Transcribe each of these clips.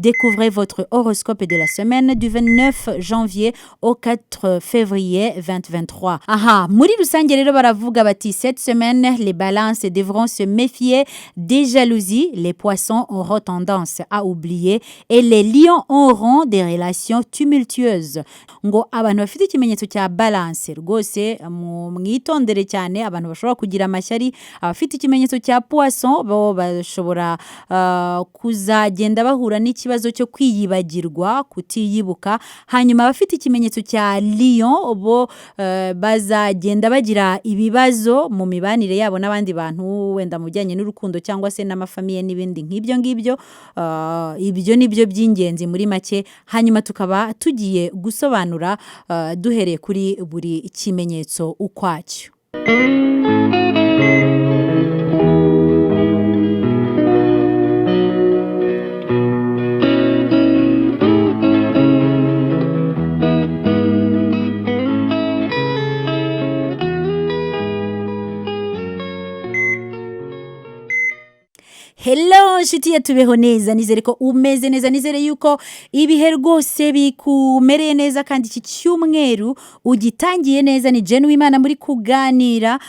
Découvrez votre horoscope de la semaine du 29 janvier au 4 février 2023. Aha, muri rusange rero baravuga bati cette semaine les balances devront se méfier des jalousies, les poissons auront tendance à oublier et les lions auront des relations tumultueuses. Ngo abantu bafite ikimenyetso cya balance rwose mwitondere cyane abantu bashobora kugira amashyari, abafite ikimenyetso cya poisson bo bashobora kuzagenda bahura n'ikibazo cyo kwiyibagirwa, kutiyibuka. Hanyuma abafite ikimenyetso cya lion bo bazagenda bagira ibibazo mu mibanire yabo n'abandi bantu, wenda mu bijyanye n'urukundo cyangwa se n'amafamiye n'ibindi nk'ibyo ngibyo. Ibyo ni byo by'ingenzi muri make, hanyuma tukaba tugiye gusobanura duhereye kuri buri kimenyetso ukwacyo. Hello nshuti ya tubeho neza, nizere ko umeze neza, nizere yuko ibihe rwose bikumereye neza kandi iki cyumweru ugitangiye neza. Ni Jane Uwimana muri kuganira,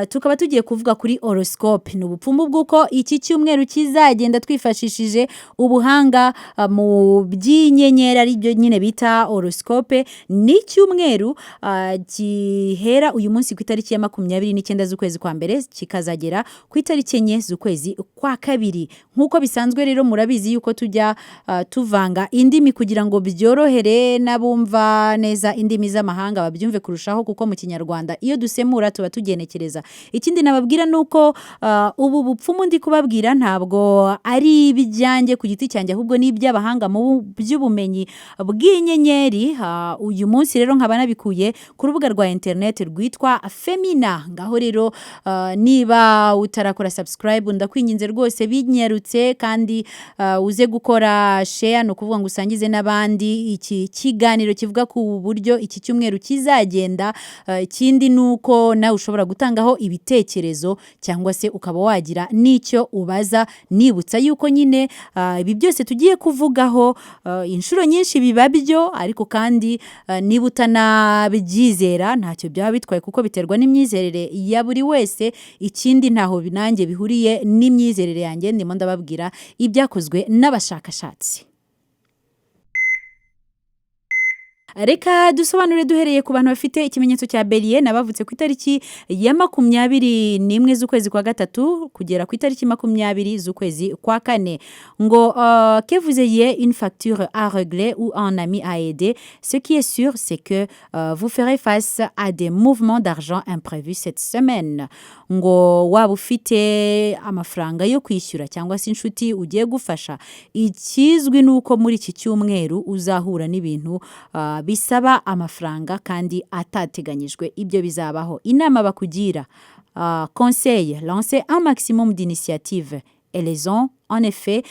tukaba tugiye kuvuga kuri horoscope. Ni ubupfumu bw'uko iki cyumweru kizagenda twifashishije ubuhanga mu by'inyenyeri ari byo nyine bita horoscope. Ni icyumweru gihera uyu munsi ku itariki ya 29 z'ukwezi kwa mbere kikazagera ku itariki 4 z'ukwezi kwa kabiri. Nk'uko bisanzwe rero murabizi yuko tujya tuvanga indimi kugira ngo byorohere n'abumva neza indimi z'amahanga babyumve kurushaho, kuko mu kinyarwanda iyo dusemura tuba tugenekereza. Ikindi nababwira nuko ubu bupfumu ndi kubabwira ntabwo ari ibijyanjye ku giti cyanjye, ahubwo ni iby'abahanga mu by'ubumenyi bw'inyenyeri. Uyu munsi rero nkaba nabikuye ku rubuga rwa internet rwitwa Femina. Ngaho rero niba utarakora subscribe ndakwinginze rwose binyarutse, kandi uze gukora share, no kuvuga ngo usangize n'abandi iki kiganiro kivuga ku buryo iki cyumweru kizagenda. Ikindi nuko nawe ushobora gutangaho ibitekerezo cyangwa se ukaba wagira n'icyo ubaza. Nibutsa yuko nyine ibi byose tugiye kuvugaho inshuro nyinshi biba byo, ariko kandi niba utanabyizera ntacyo byaba bitwaye kuko biterwa n'imyizerere ya buri wese. Ikindi ntaho binange bihuriye n'imyizerere yanjye, ndimo ndababwira ibyakozwe n'abashakashatsi. Reka dusobanure duhereye ku bantu bafite ikimenyetso cya Bélier nabavutse ku itariki ya 21 z'ukwezi kwa gatatu kugera ku itariki 20 z'ukwezi kwa kane. Ngo que vous ayez une facture à régler ou un ami à aider, ce qui est sûr c'est que vous ferez face à des mouvements d'argent imprévus cette semaine. Ngo waba ufite amafaranga yo kwishyura cyangwa se inshuti ugiye gufasha, ikizwi nuko muri iki cyumweru uzahura n'ibintu bisaba amafaranga kandi atateganyijwe. Ibyo bizabaho. Inama bakugira, conseil, lancer un maximum d'initiatives. Elles ont en effet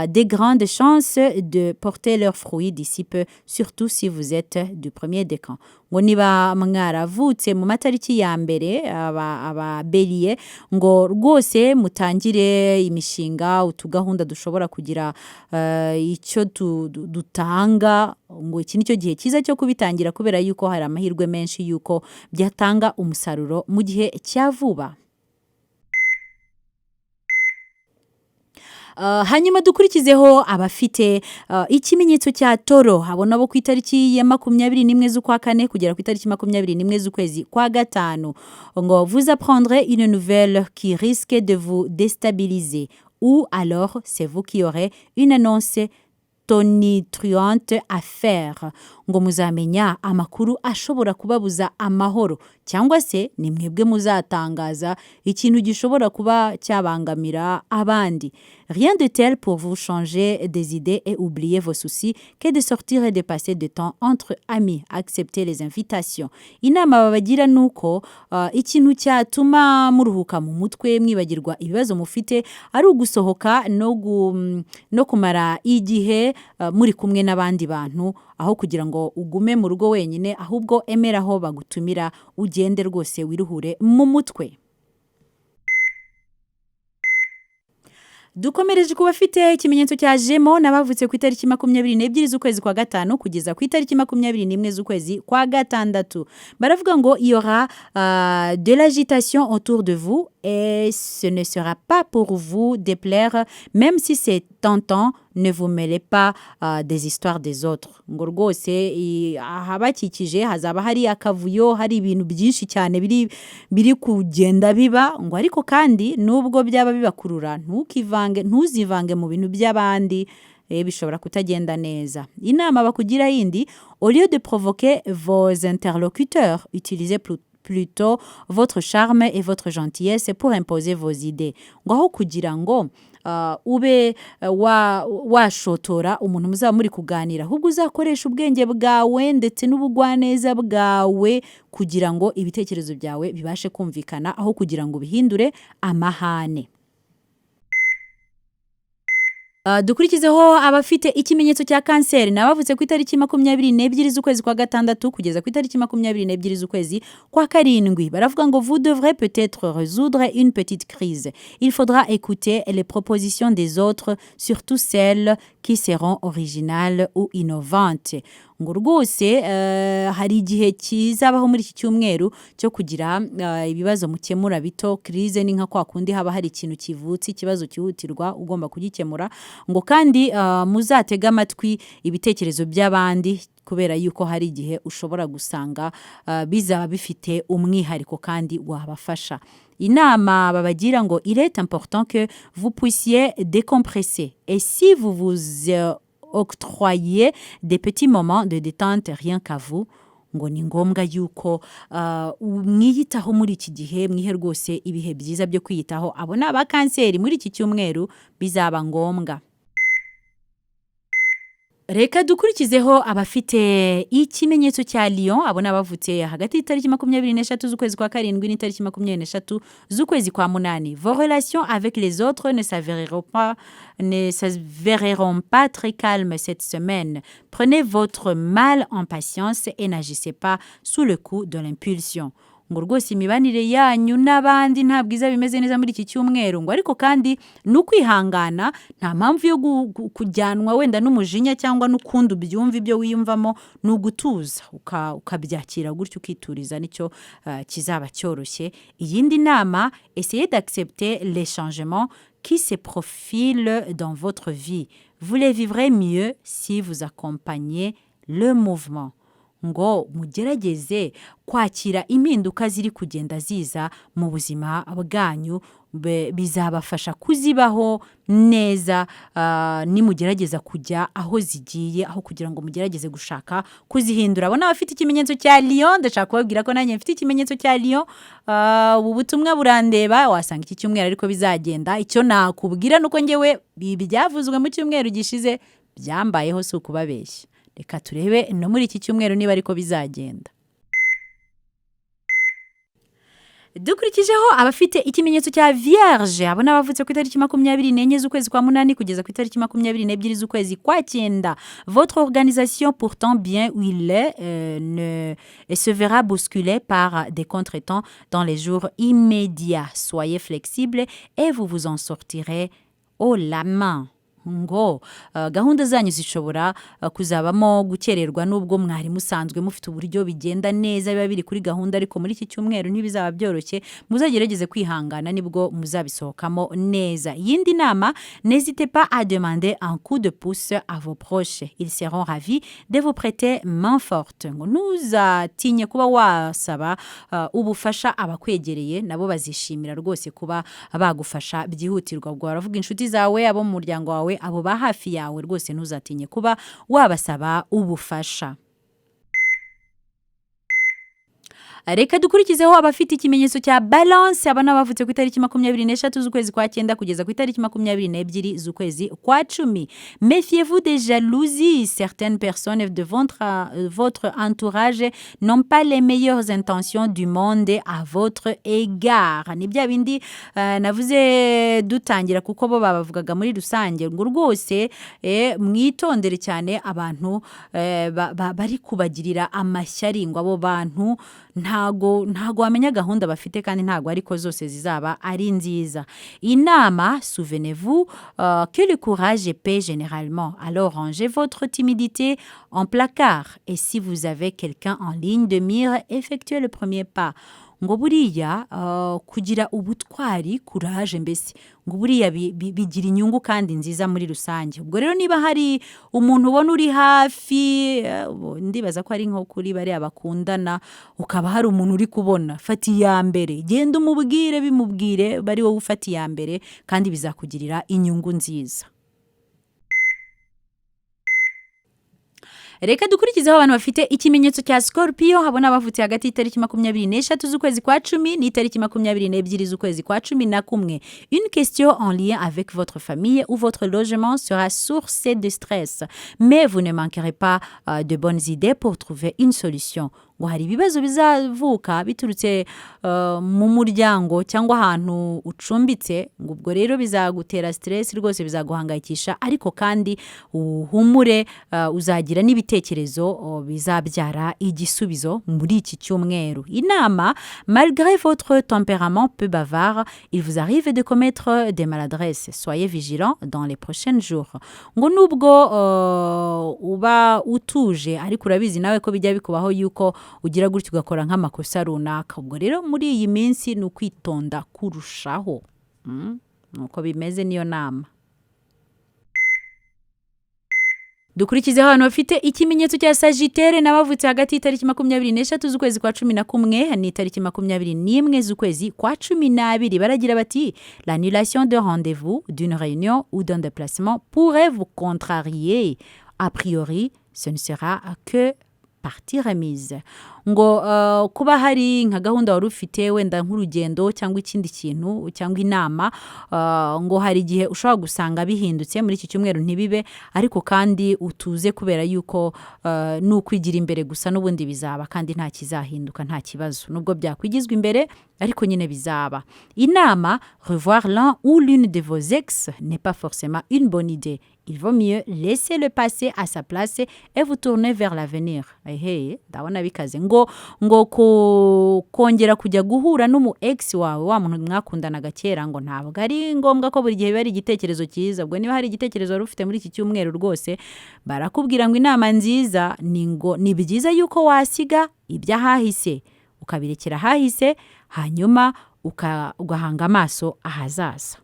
des grandes chances de porter leurs fruits d'ici peu, surtout si vous êtes du premier décan. Ngo niba mwaravutse mu matariki ya mbere aba Bélier, ngo rwose mutangire imishinga, utugahunda dushobora kugira icyo dutanga. Ngo iki nicyo gihe cyiza cyo kubitangira kubera yuko hari amahirwe menshi yuko byatanga umusaruro mu gihe cya vuba. Hanyuma dukurikizeho abafite ikimenyetso cya Toro, habona bo ku itariki ya 21 z'ukwa kane kugera ku itariki 21 z'ukwezi kwa gatanu. Ngo vous apprendrez une nouvelle qui risque de vous déstabiliser, ou alors c'est vous qui aurez une annonce tonitruante à faire. Ngo muzamenya amakuru ashobora kubabuza amahoro, cyangwa se ni mwebwe muzatangaza ikintu gishobora kuba cyabangamira abandi. Rien de tel pour vous changer des idées et oublier vos soucis que de sortir et de passer du temps entre amis. Acceptez les invitations. Inama babagira nuko ikintu cyatuma muruhuka mu mutwe mwibagirwa ibibazo mufite ari ugusohoka no kumara igihe muri kumwe n'abandi bantu, aho kugira ngo ugume mu rugo wenyine, ahubwo emeraho bagutumira ugende rwose wiruhure mu mutwe. dukomereje ku bafite ikimenyetso cya Gémeaux n'abavutse ku itariki 22 z'ukwezi kwa gatanu kugeza ku itariki 21 z'ukwezi kwa gatandatu. Baravuga ngo il y aura de l'agitation autour de vous et ce ne sera pas pour vous déplaire même si c'est tentant, ne vous mêlez pas des histoires des autres. Ngo rwose ahabakikije hazaba hari akavuyo, hari ibintu byinshi cyane biri kugenda biba, ngo ariko kandi nubwo byaba bibakurura ntuzivange mu bintu by'abandi bishobora kutagenda neza. Inama bakugira yindi, au lieu de provoquer vos interlocuteurs, utilisez plutôt votre charme et votre gentillesse pour imposer vos idées. Ngo aho kugira ngo ube washotora umuntu muzaba muri kuganira, ahubwo uzakoresha ubwenge bwawe ndetse n'ubugwaneza bwawe kugira ngo ibitekerezo byawe bibashe kumvikana aho kugira ngo bihindure amahane. Dukurikizeho abafite ikimenyetso cya kanseri n'abavutse ku itariki 22 z'ukwezi kwa gatandatu kugeza ku itariki 22 z'ukwezi kwa karindwi. Baravuga ngo vous devrez peut-être résoudre une petite crise. Il faudra écouter les propositions des autres, surtout celles qui seront originales ou innovantes. Ngo rwose hari igihe kizabaho muri iki cyumweru cyo kugira ibibazo mukemura bito. Crise ni nka kwa kundi haba hari ikintu kivutse, ikibazo kihutirwa ugomba kugikemura. Ngo kandi muzatega amatwi ibitekerezo by'abandi kubera yuko hari igihe ushobora gusanga bizaba bifite umwihariko kandi wabafasha. Inama babagira ngo il est important que vous puissiez décompresser et si vous vous octroyer des petits moments de détente rien qu'à vous, ngo ni ngombwa yuko mwiyitaho muri iki gihe, mwihe rwose ibihe byiza byo kwiyitaho. Abo ni abakanseri muri iki cyumweru bizaba ngombwa. Reka dukurikizeho abafite ikimenyetso cya Lion, abo nabavutse hagati y'itariki 23 z'ukwezi kwa karindwi n'itariki 23 z'ukwezi kwa munani. Vos relations avec les autres ne s'avéreront pas très calmes cette semaine. Prenez votre mal en patience et n'agissez pas sous le coup de l'impulsion. Ngo rwose imibanire yanyu n'abandi ntabwo iza bimeze neza muri iki cyumweru, ngo ariko kandi n'ukwihangana, nta mpamvu yo kujyanwa wenda n'umujinya cyangwa n'ukundi ubyumva ibyo wiyumvamo, n'ugutuza ukabyakira gutyo ukituriza, nicyo kizaba cyoroshye. Iyindi nama, essayez d'accepter les changements qui se profilent dans votre vie. Vous les vivrez mieux si vous accompagnez le mouvement. Ngo mugerageze kwakira impinduka ziri kugenda ziza mu buzima bwanyu, bizabafasha kuzibaho neza nimugerageza kujya aho zigiye, aho kugira ngo mugerageze gushaka kuzihindura. Abo n'abafite ikimenyetso cya Lion, ndashaka kubabwira ko nanjye mfite ikimenyetso cya Lion. Ubu butumwa burandeba, wasanga iki cyumweru ariko bizagenda. Icyo nakubwira nuko ngewe byavuzwe mu cyumweru gishize byambayeho, si ukubabeshya. Reka turebe no muri iki cyumweru niba ariko bizagenda. Dukurikijeho abafite ikimenyetso cya Vierge, abo n'abavutse ku itariki 24 z'ukwezi kwa munani kugeza ku itariki 22 z'ukwezi kwa cyenda. Votre organisation pourtant bien huilée se verra bousculée par des contretemps dans les jours immédiats. Soyez flexible et vous vous en sortirez haut la main. Ngo gahunda zanyu zishobora kuzabamo gukererwa nubwo mwari musanzwe mufite uburyo bigenda neza biba biri kuri gahunda, ariko muri iki cyumweru ntibizaba byoroshye. Muzagerageze kwihangana nibwo muzabisohokamo neza. Yindi nama, n'hésitez pas à demander un coup de pouce à vos proches. Ils seront ravis de vous prêter main forte. Ngo ntuzatinye kuba wasaba ubufasha abakwegereye, nabo bazishimira rwose kuba bagufasha byihutirwa. Ubwo baravuga inshuti zawe, abo mu muryango wawe, abo ba hafi yawe, rwose ntuzatinye kuba wabasaba ubufasha. Reka dukurikizeho abafite ikimenyetso cya Balance, aba n'abavutse ku itariki 23 z'ukwezi kwa cyenda kugeza ku itariki 22 z'ukwezi kwa cumi. Méfiez-vous des jalousies. Certaines personnes de votre entourage n'ont pas les meilleures intentions du monde à votre égard. Ni bya bindi navuze dutangira, kuko bo babavugaga muri rusange. Ngo rwose mwitondere cyane abantu bari kubagirira amashyari. Ngo abo bantu nta ntago wamenya gahunda bafite kandi ntago ariko zose zizaba ari nziza. Inama, souvenez-vous que le courage paie généralement. Alors rangez votre timidité en placard et si vous avez quelqu'un en ligne de mire, effectuez le premier pas. Ngo buriya kugira ubutwari courage mbese ngo buriya bigira inyungu kandi nziza muri rusange. Ubwo rero niba hari umuntu ubona uri hafi ndibaza ko ari nko kuri bariya bakundana ukaba hari umuntu uri kubona fata iya mbere genda bimubwire bari wowe ufata iya mbere kandi bizakugirira inyungu nziza. Reka dukurikizeho abantu bafite ikimenyetso cya Scorpio habona bavutse hagati y'itariki 23 z'ukwezi kwa 10 n'itariki 22 z'ukwezi kwa 11. Une question en lien avec votre famille ou votre logement sera source de stress, mais vous ne manquerez pas de bonnes idées pour trouver une solution. Ngo hari ibibazo bizavuka biturutse mu muryango cyangwa ahantu ucumbitse, ngo ubwo rero bizagutera stress rwose bizaguhangayikisha, ariko kandi uhumure uzagira n'ibitekerezo bizabyara igisubizo muri iki cyumweru. Inama, malgré votre tempérament peu bavard, il vous arrive de commettre des maladresses. Soyez vigilant dans les prochains jours. Ngo nubwo uba utuje ariko urabizi nawe ko bijya bikubaho yuko ugira gutyo ugakora nk'amakosa runaka. Ubwo rero muri iyi minsi ni ukwitonda kurushaho. Nuko bimeze niyo nama. Dukurikizeho abantu bafite ikimenyetso cya Sagittaire n'abavutse hagati y'itariki 23 z'ukwezi kwa 11 n'itariki 21 z'ukwezi kwa 12. Baragira bati l'annulation de rendez-vous, d'une réunion ou d'un déplacement pourrait vous contrarier. A priori, ce ne sera que partie remise. Ngo kuba hari nka gahunda wari ufite wenda nk'urugendo cyangwa ikindi kintu cyangwa inama, ngo hari igihe ushobora gusanga bihindutse muri iki cyumweru ntibibe, ariko kandi utuze kubera yuko n'ukwigira imbere gusa n'ubundi bizaba kandi nta kizahinduka nta kibazo nubwo byakwigizwa imbere ariko nyine bizaba. Inama, revoir l'un ou l'une de vos ex n'est pas forcément une bonne idée. Il vaut mieux laisser le passé à sa place et vous tourner vers l'avenir. Ndabona bikaze ngo kongera kujya guhura n'umu ex wawe wa muntu mwakundanaga kera ngo ntabwo ari ngombwa ko buri gihe bari igitekerezo cyiza. Ubwo niba hari igitekerezo wari ufite muri iki cyumweru rwose barakubwira ngo inama nziza ni byiza yuko wasiga ibyahahise ukabirekera hahise hanyuma ugahanga amaso ahazaza.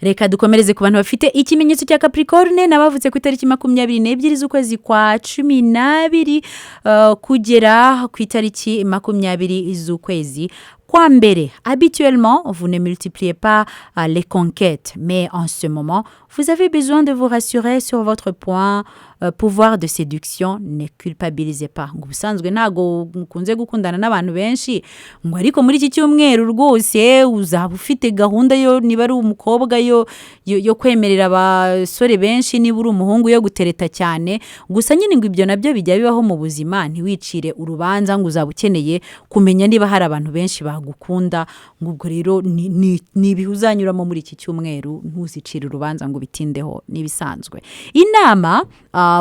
Reka dukomereze ku bantu bafite ikimenyetso cya Capricorne n'abavutse ku itariki 22 z'ukwezi kwa 12 kugera ku itariki 20 z'ukwezi kwa mbere. Habituellement, vous ne multipliez pas les conquêtes, mais en ce moment, vous avez besoin de vous rassurer sur votre pouvoir de séduction. Ne culpabilisez pas. Ngo busanzwe ntago mukunze gukundana n'abantu benshi, ngo ariko muri iki cyumweru rwose uzaba ufite gahunda yo niba ari umukobwa yo kwemerera abasore benshi, niba uri umuhungu yo gutereta cyane. Gusa nyine ngo ibyo nabyo bijya bibaho mu buzima, ntiwicire urubanza ngo uzaba ukeneye kumenya niba hari abantu benshi bagukunda. Ngo ubwo rero ni ibihe uzanyuramo muri iki cyumweru, ntuzicire urubanza ngo bitindeho n'ibisanzwe. Inama,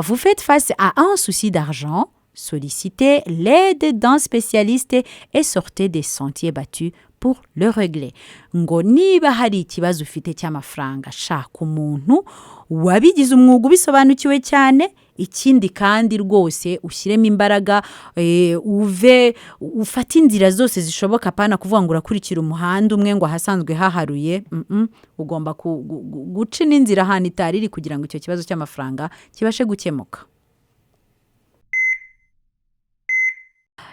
vous faites face à un souci d'argent, sollicitez l'aide d'un spécialiste et sortez des sentiers battus pour le régler. Ngo niba hari ikibazo ufite cy'amafaranga, shaka umuntu wabigize umwuga ubisobanukiwe cyane. Ikindi kandi rwose ushyiremo imbaraga, ufata inzira zose zishoboka, pana kuvuga ngo urakurikira umuhanda umwe ngo hasanzwe haharuye. Ugomba guca n'inzira ahantu itariri kugira ngo icyo kibazo cy'amafaranga kibashe gukemuka.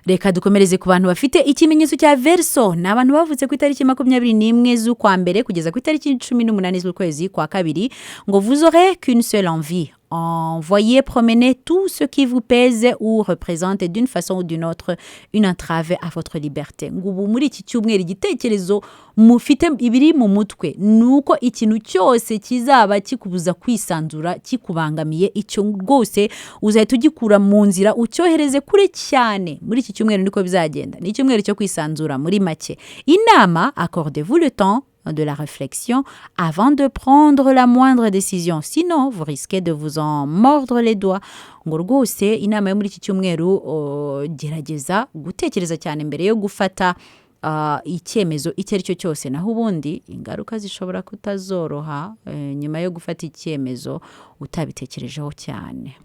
Reka dukomereze ku bantu bafite ikimenyetso cya Verseau n'abantu bavutse ku itariki 21 z'ukwa mbere kugeza ku itariki 18 z'ukwezi kwa kabiri. Ngo vous aurez qu'une seule envie, envoyez promener tout ce qui vous pèse ou représente d'une façon ou d'une autre une entrave à votre liberté. Ngo ubu muri iki cyumweru igitekerezo mufite ibiri mu mutwe nuko ikintu cyose kizaba kikubuza kwisanzura, kikubangamiye, icyo rwose uzahita ugikura mu nzira ucyohereze kure cyane. Muri iki cyumweru niko bizagenda, ni icyumweru cyo kwisanzura muri make. Inama, accordez-vous le temps de la réflexion avant de prendre la moindre décision. Sinon, vous risquez de vous en mordre les doigts. Ngo rwose inama yo muri iki cyumweru gerageza gutekereza cyane mbere yo gufata icyemezo icyo ari cyo cyose, naho ubundi ingaruka zishobora kutazoroha nyuma yo gufata icyemezo utabitekerejeho cyane.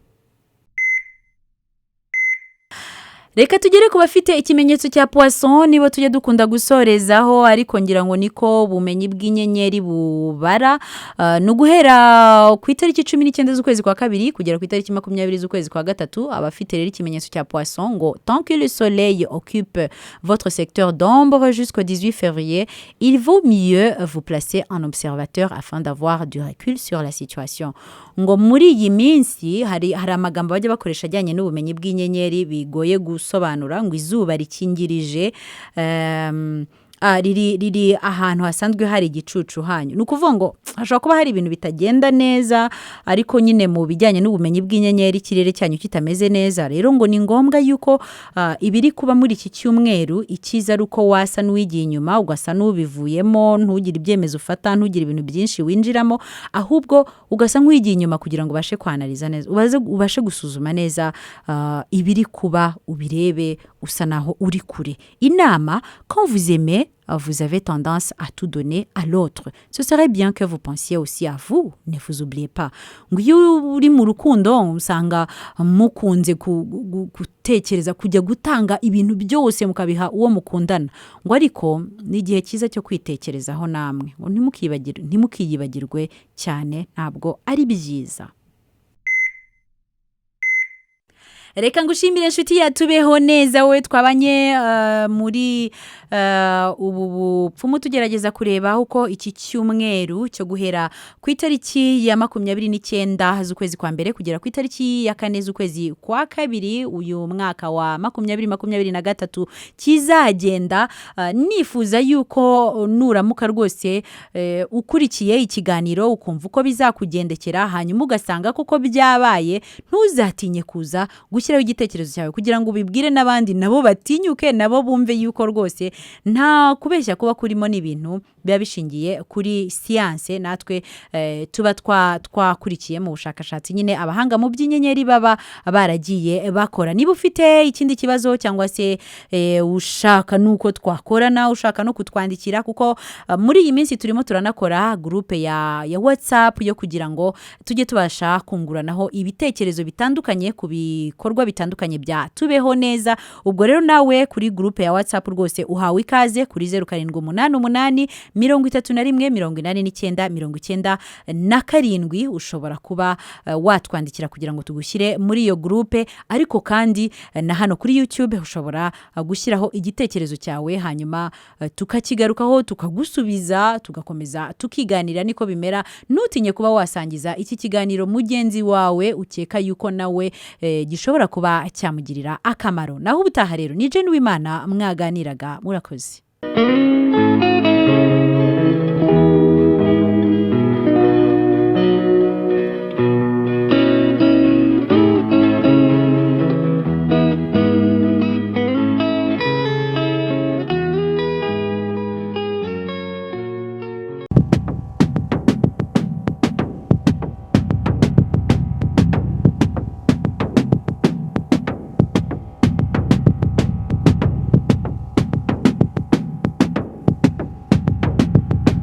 Reka tugere ku bafite ikimenyetso cya poisson, nibo tujye dukunda gusorezaho, ariko ngira ngo niko bumenyi bw'inyenyeri bubara. Ni uguhera ku itariki 19 z'ukwezi kwa kabiri kugera ku itariki 20 z'ukwezi kwa gatatu. Abafite rero ikimenyetso cya poisson ngo tant que le soleil occupe votre secteur d'ombre jusqu'au 18 février, il vaut mieux vous placer en observateur afin d'avoir du recul sur la situation. Ngo muri iyi minsi hari amagambo bajya bakoresha ajyanye n'ubumenyi bw'inyenyeri bigoye gusobanura, ngo izuba rikingirije riri ahantu hasanzwe hari igicucu hanyu. Ni ukuvuga ngo hashobora kuba hari ibintu bitagenda neza, ariko nyine mu bijyanye n'ubumenyi bw'inyenyeri ikirere cyanyu kitameze neza. Rero ngo ni ngombwa yuko ibiri kuba muri iki cyumweru, icyiza ari uko wasa n'uwigiye inyuma, ugasa n'ubivuyemo, ntugire ibyemezo ufata, ntugire ibintu byinshi winjiramo, ahubwo ugasa nk'uwigiye inyuma kugira ngo ubashe kwanaliza neza, ubashe gusuzuma neza ibiri kuba, ubirebe usa naho uri kure. Inama, quand vous aimez, vous avez tendance à tout donner à l'autre. Ce serait bien que vous pensiez aussi à vous. Ne vous oubliez pas. Ngo iyo uri mu rukundo usanga mukunze gutekereza kujya gutanga ibintu byose mukabiha uwo mukundana. Ngo ariko ni igihe cyiza cyo kwitekerezaho namwe. Ngo ntimukiyibagirwe cyane, ntabwo ari byiza. Reka ngushimire inshuti yatubeho neza, we twabanye muri ubu bupfumu tugerageza kureba uko iki cyumweru cyo guhera ku itariki ya 29 z'ukwezi kwa mbere kugera ku itariki ya 4 z'ukwezi kwa kabiri uyu mwaka wa 2023 kizagenda. Nifuza yuko nuramuka rwose ukurikiye ikiganiro ukumva uko bizakugendekera, hanyuma ugasanga kuko byabaye, ntuzatinye kuza gushyiraho igitekerezo cyawe kugira ngo ubibwire n'abandi, nabo batinyuke, nabo bumve yuko rwose nta kubeshya kuba kurimo n'ibintu biba bishingiye kuri siyanse. Natwe tuba twakurikiye mu bushakashatsi nyine abahanga mu by'inyenyeri baba baragiye bakora. Niba ufite ikindi kibazo cyangwa se ushaka nuko twakorana, ushaka no kutwandikira, kuko muri iyi minsi turimo turanakora groupe ya WhatsApp yo kugira ngo tujye tubasha kunguranaho ibitekerezo bitandukanye ku bikorwa bitandukanye bya tubeho neza. Ubwo rero nawe kuri groupe ya WhatsApp rwose uhawe ikaze kuri 0788 31 89 ushobora kuba watwandikira kugira ngo tugushyire muri iyo groupe. Ariko kandi na hano kuri YouTube ushobora gushyiraho igitekerezo cyawe, hanyuma tukakigarukaho, tukagusubiza, tugakomeza tukiganira. Niko bimera. Nutinye kuba wasangiza iki kiganiro mugenzi wawe ukeka yuko nawe gishobora kuba cyamugirira akamaro. Naho ubutaha rero ni Jane Uwimana mwaganiraga. Murakoze.